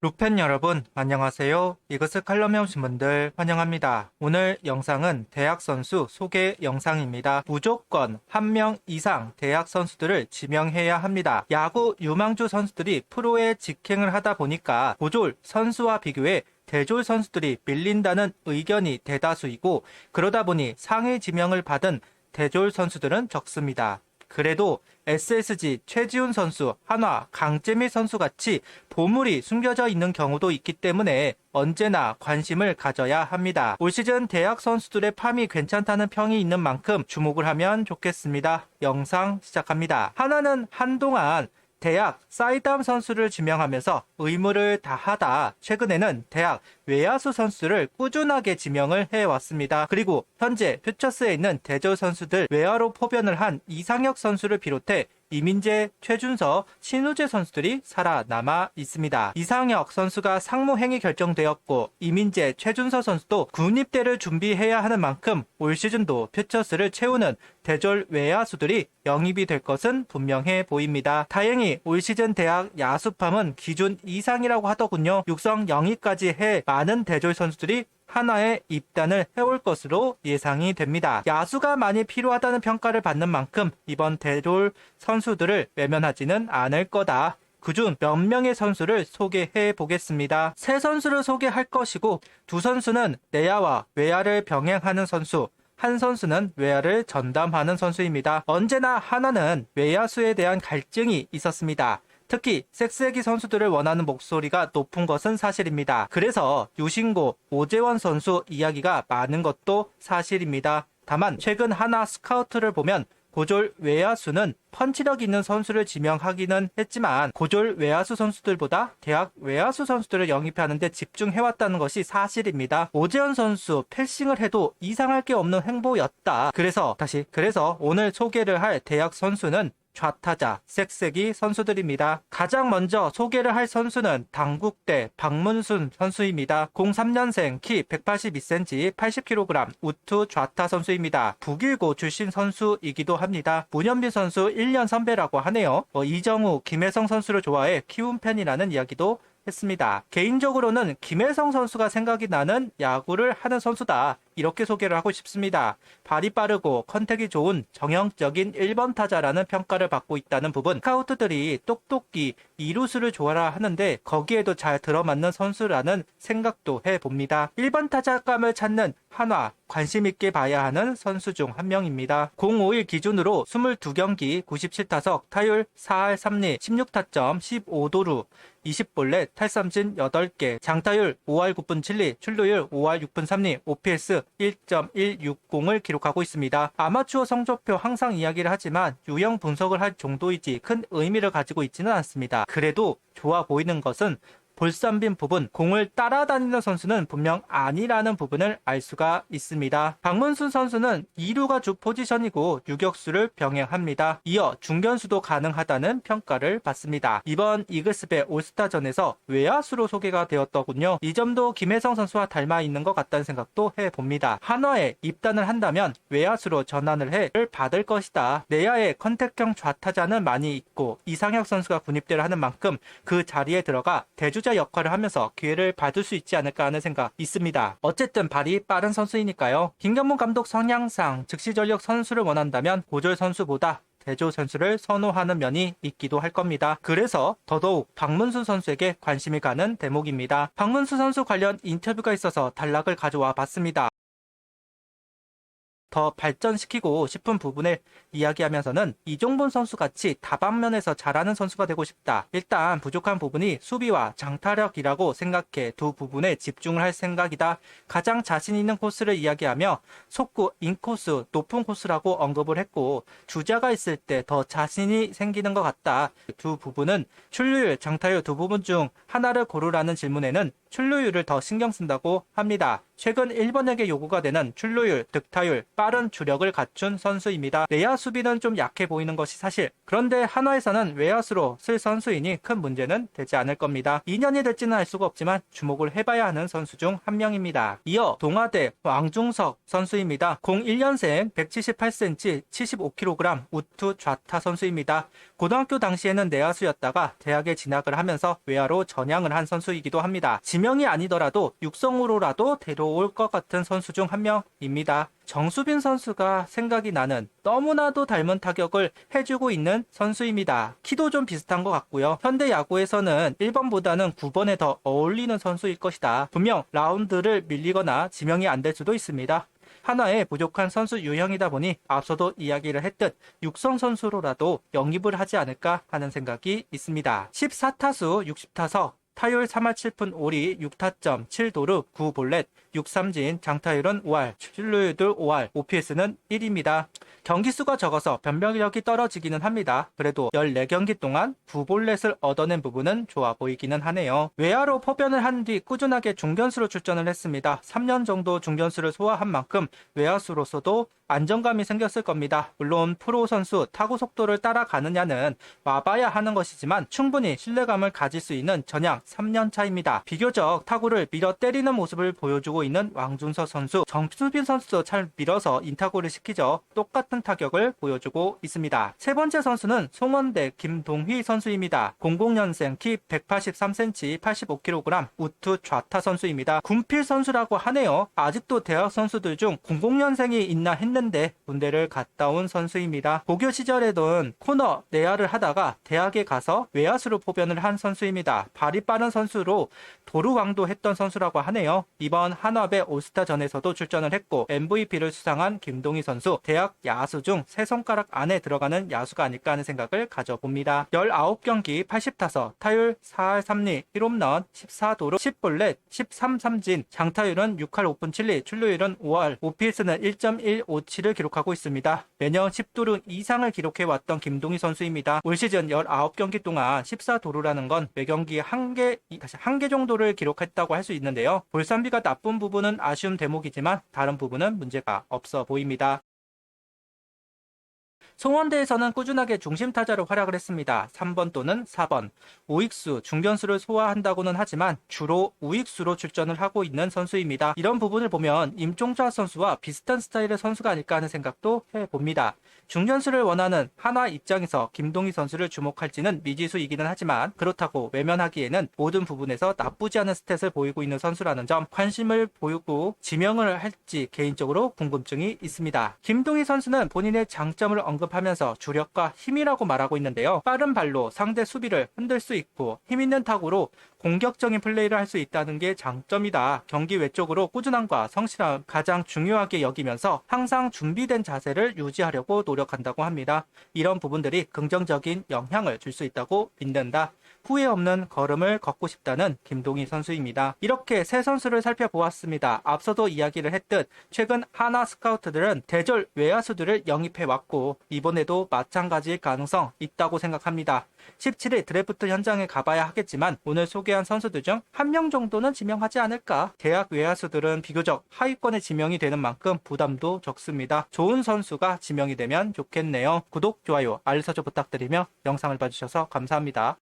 룩팬 여러분 안녕하세요. 이것을 칼럼에 오신 분들 환영합니다. 오늘 영상은 대학 선수 소개 영상입니다. 무조건 한 명 이상 대학 선수들을 지명해야 합니다. 야구 유망주 선수들이 프로에 직행을 하다 보니까 고졸 선수와 비교해 대졸 선수들이 밀린다는 의견이 대다수이고, 그러다 보니 상위 지명을 받은 대졸 선수들은 적습니다. 그래도 SSG 최지훈 선수, 한화 강재미 선수 같이 보물이 숨겨져 있는 경우도 있기 때문에 언제나 관심을 가져야 합니다. 올 시즌 대학 선수들의 팜이 괜찮다는 평이 있는 만큼 주목을 하면 좋겠습니다. 영상 시작합니다. 한화는 한동안 대학 사이담 선수를 지명하면서 의무를 다하다 최근에는 대학 외야수 선수를 꾸준하게 지명을 해왔습니다. 그리고 현재 퓨처스에 있는 대졸 선수들 외야로 포변을 한 이상혁 선수를 비롯해 이민재, 최준서, 신우재 선수들이 살아남아 있습니다. 이상혁 선수가 상무행이 결정되었고, 이민재, 최준서 선수도 군입대를 준비해야 하는 만큼 올 시즌도 퓨처스를 채우는 대졸 외야수들이 영입이 될 것은 분명해 보입니다. 다행히 올 시즌 대학 야수팜은 기준 이상이라고 하더군요. 육성 영입까지 해 많은 대졸 선수들이 한화에 입단을 해올 것으로 예상이 됩니다. 야수가 많이 필요하다는 평가를 받는 만큼 이번 대졸 선수들을 외면하지는 않을 거다. 그중 몇 명의 선수를 소개해 보겠습니다. 세 선수를 소개할 것이고, 두 선수는 내야와 외야를 병행하는 선수, 한 선수는 외야를 전담하는 선수입니다. 언제나 한화는 외야수에 대한 갈증이 있었습니다. 특히 섹스애기 선수들을 원하는 목소리가 높은 것은 사실입니다. 그래서 유신고, 오재원 선수 이야기가 많은 것도 사실입니다. 다만 최근 한화 스카우트를 보면 고졸 외야수는 펀치력 있는 선수를 지명하기는 했지만 고졸 외야수 선수들보다 대학 외야수 선수들을 영입하는 데 집중해왔다는 것이 사실입니다. 오재원 선수 패싱을 해도 이상할 게 없는 행보였다. 그래서 오늘 소개를 할 대학 선수는 좌타자, 섹스애기 선수들입니다. 가장 먼저 소개를 할 선수는 당국대 박문순 선수입니다. 03년생, 키 182cm, 80kg, 우투 좌타 선수입니다. 북일고 출신 선수이기도 합니다. 문현빈 선수 1년 선배라고 하네요. 이정우, 김혜성 선수를 좋아해 키운 팬이라는 이야기도 했습니다. 개인적으로는 김혜성 선수가 생각이 나는 야구를 하는 선수다, 이렇게 소개를 하고 싶습니다. 발이 빠르고 컨택이 좋은 정형적인 1번 타자라는 평가를 받고 있다는 부분, 스카우트들이 똑똑히 이루수를 좋아라 하는데 거기에도 잘 들어맞는 선수라는 생각도 해봅니다. 1번 타자감을 찾는 한화, 관심있게 봐야 하는 선수 중 한 명입니다. 05일 기준으로 22경기 97타석, 타율 4할 3리, 16타점, 15도루, 20볼넷, 탈삼진 8개, 장타율 5할 9분 7리, 출루율 5할 6분 3리, OPS 1.160을 기록하고 있습니다. 아마추어 성적표 항상 이야기를 하지만 유형 분석을 할 정도이지 큰 의미를 가지고 있지는 않습니다. 그래도 좋아 보이는 것은 볼삼빈 부분, 공을 따라다니는 선수는 분명 아니라는 부분을 알 수가 있습니다. 박문순 선수는 2루가 주 포지션이고 유격수를 병행합니다. 이어 중견수도 가능하다는 평가를 받습니다. 이번 이글스배 올스타전에서 외야수로 소개가 되었더군요. 이 점도 김혜성 선수와 닮아 있는 것 같다는 생각도 해봅니다. 한화에 입단을 한다면 외야수로 전환을 해를 받을 것이다. 내야의 컨택형 좌타자는 많이 있고 이상혁 선수가 군입대를 하는 만큼 그 자리에 들어가 대주자 역할을 하면서 기회를 받을 수 있지 않을까 하는 생각 있습니다. 어쨌든 발이 빠른 선수이니까요. 김경문 감독 성향상 즉시 전력 선수를 원한다면 고졸 선수보다 대졸 선수를 선호하는 면이 있기도 할 겁니다. 그래서 더더욱 박문수 선수에게 관심이 가는 대목입니다. 박문수 선수 관련 인터뷰가 있어서 단락을 가져와 봤습니다. 더 발전시키고 싶은 부분을 이야기하면서는 이종범 선수같이 다방면에서 잘하는 선수가 되고 싶다. 일단 부족한 부분이 수비와 장타력이라고 생각해 두 부분에 집중을 할 생각이다. 가장 자신 있는 코스를 이야기하며 속구, 인코스, 높은 코스라고 언급을 했고, 주자가 있을 때 더 자신이 생기는 것 같다. 두 부분은 출루율, 장타율 두 부분 중 하나를 고르라는 질문에는 출루율을 더 신경 쓴다고 합니다. 최근 1번에게 요구가 되는 출루율, 득타율, 빠른 주력을 갖춘 선수입니다. 내야 수비는 좀 약해 보이는 것이 사실. 그런데 한화에서는 외야수로 쓸 선수이니 큰 문제는 되지 않을 겁니다. 2년이 될지는 알 수가 없지만 주목을 해봐야 하는 선수 중 한 명입니다. 이어 동아대 왕중석 선수입니다. 01년생, 178cm, 75kg, 우투 좌타 선수입니다. 고등학교 당시에는 내야수였다가 대학에 진학을 하면서 외야로 전향을 한 선수이기도 합니다. 지명이 아니더라도 육성으로라도 데려올 것 같은 선수 중 한 명입니다. 정수빈 선수가 생각이 나는 너무나도 닮은 타격을 해주고 있는 선수입니다. 키도 좀 비슷한 것 같고요. 현대 야구에서는 1번보다는 9번에 더 어울리는 선수일 것이다. 분명 라운드를 밀리거나 지명이 안 될 수도 있습니다. 하나의 부족한 선수 유형이다 보니 앞서도 이야기를 했듯 육성 선수로라도 영입을 하지 않을까 하는 생각이 있습니다. 14타수 60타석 타율 3할 7푼 5리 6타점 7도루 9볼넷 6삼진 장타율은 5할 출루율도 5할 OPS는 1입니다. 경기수가 적어서 변별력이 떨어지기는 합니다. 그래도 14경기 동안 9볼넷을 얻어낸 부분은 좋아 보이기는 하네요. 외야로 포변을 한 뒤 꾸준하게 중견수로 출전을 했습니다. 3년 정도 중견수를 소화한 만큼 외야수로서도 안정감이 생겼을 겁니다. 물론 프로 선수 타구 속도를 따라가느냐는 와봐야 하는 것이지만 충분히 신뢰감을 가질 수 있는 전향 3년 차입니다. 비교적 타구를 밀어 때리는 모습을 보여주고 있는 왕준서 선수, 정수빈 선수도 잘 밀어서 인타구를 시키죠. 똑같은 타격을 보여주고 있습니다. 세 번째 선수는 송원대 김동휘 선수입니다. 00년생 키 183cm 85kg 우투 좌타 선수입니다. 군필 선수라고 하네요. 아직도 대학 선수들 중 00년생이 있나 했는데 군대를 갔다 온 선수입니다. 고교 시절에는 코너 내야를 하다가 대학에 가서 외야수로 포변을 한 선수입니다. 발이 빠른 선수로 도루왕도 했던 선수라고 하네요. 이번 한화배 올스타전에서도 출전을 했고 MVP를 수상한 김동희 선수, 대학 야수 중 세 손가락 안에 들어가는 야수가 아닐까 하는 생각을 가져봅니다. 19경기 80타석 타율 4할 3리 1홈런 14도루 10볼넷 13삼진 장타율은 6할 5푼 7리 출루율은 5할 OPS는 1.157을 기록하고 있습니다. 매년 10도루 이상을 기록해왔던 김동희 선수입니다. 올 시즌 19경기 동안 14도루라는 건 매경기 한 개 정도를 기록했다고 할 수 있는데요. 볼산비가 나쁜 부분은 아쉬운 대목이지만 다른 부분은 문제가 없어 보입니다. 송원대에서는 꾸준하게 중심타자로 활약을 했습니다. 3번 또는 4번, 우익수, 중견수를 소화한다고는 하지만 주로 우익수로 출전을 하고 있는 선수입니다. 이런 부분을 보면 임종좌 선수와 비슷한 스타일의 선수가 아닐까 하는 생각도 해봅니다. 중견수를 원하는 한화 입장에서 김동희 선수를 주목할지는 미지수이기는 하지만 그렇다고 외면하기에는 모든 부분에서 나쁘지 않은 스탯을 보이고 있는 선수라는 점 관심을 보이고 지명을 할지 개인적으로 궁금증이 있습니다. 김동희 선수는 본인의 장점을 언급하면서 주력과 힘이라고 말하고 있는데요. 빠른 발로 상대 수비를 흔들 수 있고 힘있는 타구로 공격적인 플레이를 할 수 있다는 게 장점이다. 경기 외적으로 꾸준함과 성실함 가장 중요하게 여기면서 항상 준비된 자세를 유지하려고 노력한다고 합니다. 이런 부분들이 긍정적인 영향을 줄 수 있다고 믿는다. 후회 없는 걸음을 걷고 싶다는 김동희 선수입니다. 이렇게 세 선수를 살펴보았습니다. 앞서도 이야기를 했듯 최근 하나 스카우트들은 대졸 외야수들을 영입해왔고 이번에도 마찬가지일 가능성 있다고 생각합니다. 17일 드래프트 현장에 가봐야 하겠지만 오늘 소개한 선수들 중 한 명 정도는 지명하지 않을까. 대학 외야수들은 비교적 하위권에 지명이 되는 만큼 부담도 적습니다. 좋은 선수가 지명이 되면 좋겠네요. 구독, 좋아요, 알림 설정 부탁드리며 영상을 봐주셔서 감사합니다.